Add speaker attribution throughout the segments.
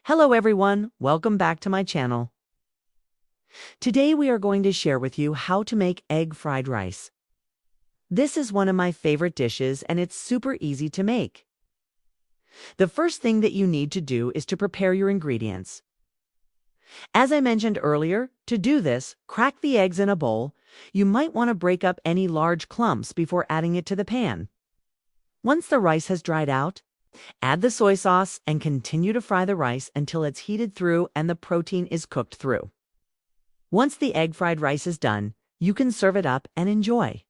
Speaker 1: Hello everyone, welcome back to my channel. Today we are going to share with you how to make egg fried rice. This is one of my favorite dishes and it's super easy to make. The first thing that you need to do is to prepare your ingredients. As I mentioned earlier, to do this, crack the eggs in a bowl. You might want to break up any large clumps before adding it to the pan. Once the rice has dried out, add the soy sauce and continue to fry the rice until it's heated through and the protein is cooked through. Once the egg fried rice is done, you can serve it up and enjoy.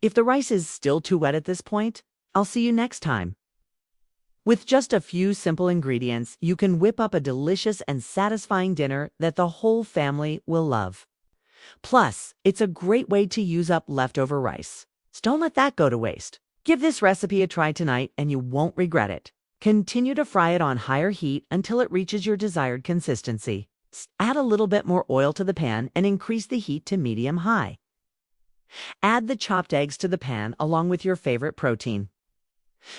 Speaker 1: If the rice is still too wet at this point, I'll see you next time. With just a few simple ingredients, you can whip up a delicious and satisfying dinner that the whole family will love. Plus, it's a great way to use up leftover rice. So don't let that go to waste. Give this recipe a try tonight and you won't regret it. Continue to fry it on higher heat until it reaches your desired consistency. Add a little bit more oil to the pan and increase the heat to medium-high. Add the chopped eggs to the pan along with your favorite protein.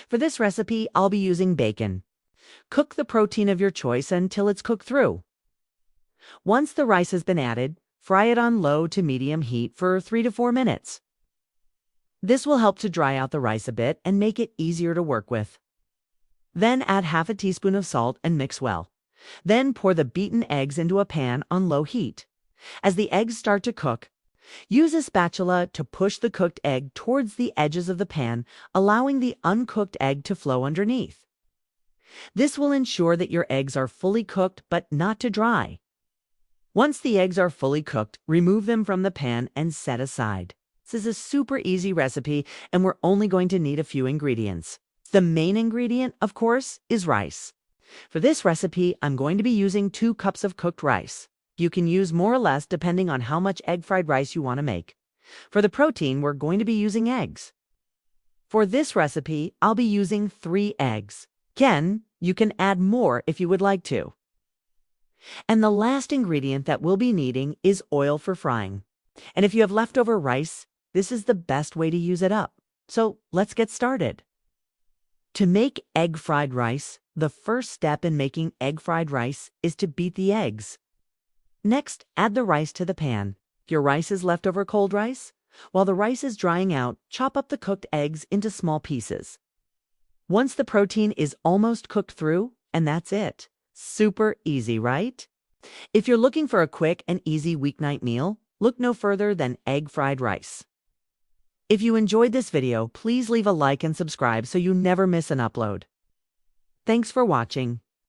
Speaker 1: For this recipe, I'll be using bacon. Cook the protein of your choice until it's cooked through. Once the rice has been added, fry it on low to medium heat for 3 to 4 minutes. This will help to dry out the rice a bit and make it easier to work with. Then add half a teaspoon of salt and mix well. Then pour the beaten eggs into a pan on low heat. As the eggs start to cook, use a spatula to push the cooked egg towards the edges of the pan, allowing the uncooked egg to flow underneath. This will ensure that your eggs are fully cooked but not too dry. Once the eggs are fully cooked, remove them from the pan and set aside. This is a super easy recipe and we're only going to need a few ingredients. The main ingredient, of course, is rice. For this recipe, I'm going to be using 2 cups of cooked rice. You can use more or less depending on how much egg fried rice you want to make. For the protein, we're going to be using eggs. For this recipe, I'll be using 3 eggs. Again, you can add more if you would like to. And the last ingredient that we'll be needing is oil for frying. And if you have leftover rice, this is the best way to use it up. So let's get started. To make egg fried rice, the first step in making egg fried rice is to beat the eggs. Next, add the rice to the pan. If your rice is leftover cold rice, while the rice is drying out, chop up the cooked eggs into small pieces. Once the protein is almost cooked through, and that's it. Super easy, right? If you're looking for a quick and easy weeknight meal, look no further than egg fried rice. If you enjoyed this video, please leave a like and subscribe so you never miss an upload. Thanks for watching.